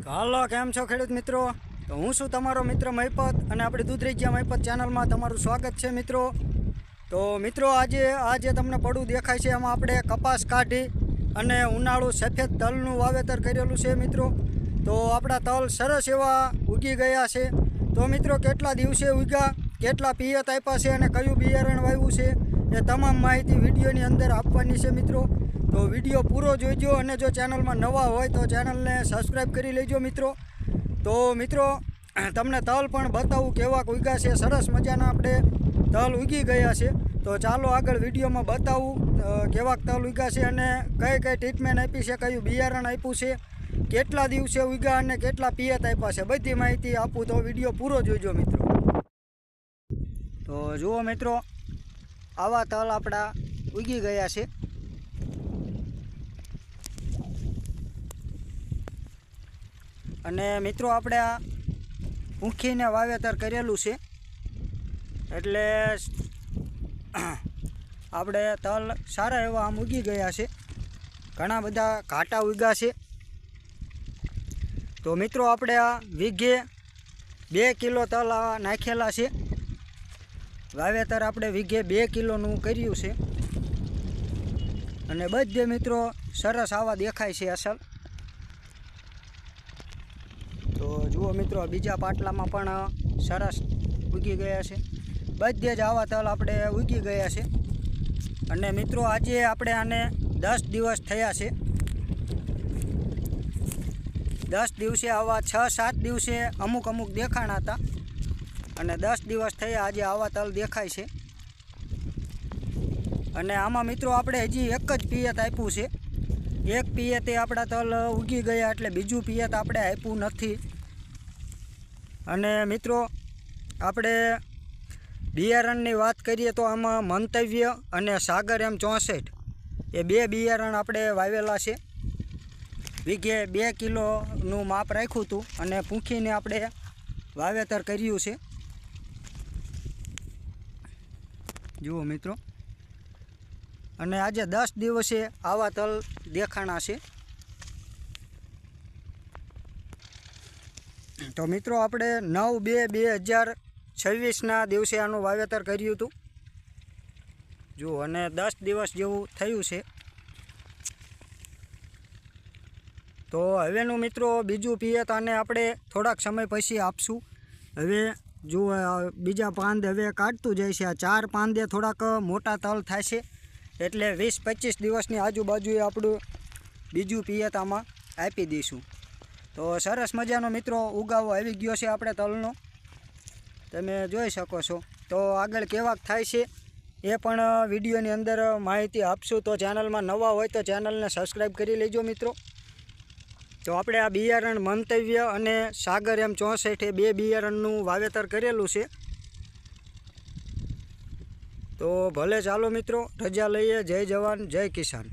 તો હાલો, કેમ છો ખેડૂત મિત્રો? તો હું છું તમારો મિત્ર મહિપત અને આપણી દૂધરેજિયા મહિપત ચેનલમાં તમારું સ્વાગત છે મિત્રો. તો મિત્રો આજે તમને પડું દેખાય છે એમાં આપણે કપાસ કાઢી અને ઉનાળુ સફેદ તલનું વાવેતર કરેલું છે મિત્રો. તો આપણા તલ સરસ એવા ઉગી ગયા છે. તો મિત્રો કેટલા દિવસે ઉગ્યા, કેટલા પિયત આપ્યા છે અને કયું બિયારણ વાવ્યું છે એ તમામ માહિતી વિડીયોની અંદર આપવાની છે મિત્રો. તો વિડીયો પૂરો જોઈજો અને જો ચેનલમાં નવા હોય તો ચેનલને સબસ્ક્રાઈબ કરી લેજો મિત્રો. તો મિત્રો તમને તલ પણ બતાવું કેવા ઉગ્યા છે. સરસ મજાના આપણે તલ ઉગી ગયા છે. તો ચાલો આગળ વિડીયોમાં બતાવું કેવા તલ ઉગ્યા છે અને કઈ કઈ ટ્રીટમેન્ટ આપી છે, કયું બિયારણ આપ્યું છે, કેટલા દિવસે ઉગ્યા અને કેટલા પિયત આપ્યા છે, બધી માહિતી આપું. તો વિડીયો પૂરો જોઈજો મિત્રો. તો જુઓ મિત્રો, આવા તલ આપણા ઉગી ગયા છે. અને મિત્રો આપણે આ ઊંખીને વાવેતર કરેલું છે એટલે આપણે તલ સારા એવા આમ ઉગી ગયા છે. ઘણા બધા ઘાટા ઉગ્યા છે. તો મિત્રો આપણે આ વીઘે 2 કિલો તલ નાખેલા છે. વાવેતર આપણે વીઘે 2 કિલોનું કર્યું છે. અને બધે મિત્રો સરસ આવા દેખાય છે અસલ. તો જુઓ મિત્રો, બીજા પાટલામાં પણ સરસ ઉગી ગયા છે. બધે જ આવા તલ આપણે ઉગી ગયા છે. અને મિત્રો આજે આપણે આને 10 દિવસ થયા છે. 10 દિવસે આવા 6-7 દિવસે અમુક દેખાણા હતા અને 10 દિવસ થયા આજે આવા તલ દેખાય છે. અને આમાં મિત્રો આપણે હજી એક જ પિયત આપ્યું છે. એક પિયતે આપણા તલ ઉગી ગયા એટલે બીજું પિયત આપણે આપ્યું નથી. અને મિત્રો આપણે બિયારણની વાત કરીએ તો આમાં મંતવ્ય અને સાગર M64 એ 2 બિયારણ આપણે વાવેલા છે. વીઘે 2 કિલોનું માપ રાખ્યું હતું અને પૂંખીને આપણે વાવેતર કર્યું છે. જુઓ મિત્રો, અને આજે 10 દિવસે આવા તલ દેખાણા છે. તો મિત્રો આપણે 9/2/2026ના દિવસે આનું વાવેતર કર્યું હતું. જુઓ, અને 10 દિવસ જેવું થયું છે. તો હવેનું મિત્રો બીજું પિયત આને આપણે થોડાક સમય પછી આપશું. હવે જુઓ, બીજા પાંદ હવે કાઢતું જાય છે. આ 4 પાંદે થોડાક મોટા તલ થાય છે એટલે 20-25 દિવસની આજુબાજુએ આપણું બીજું પિયત આમાં આપી દઈશું. તો સરસ મજાનો મિત્રો ઉગાવો આવી ગયો છે આપણે તલનો, તમે જોઈ શકો છો. તો આગળ કેવાક થાય છે એ પણ વિડીયોની અંદર માહિતી આપશું. તો ચેનલમાં નવા હોય તો ચેનલને સબસ્ક્રાઈબ કરી લેજો મિત્રો. તો આપણે આ બિયારણ મંતવ્ય અને સાગર M64 એ 2 બિયારણનું વાવેતર કરેલું છે. તો ભલે ચાલો મિત્રો, રજા લઈએ. જય જવાન જય કિસાન.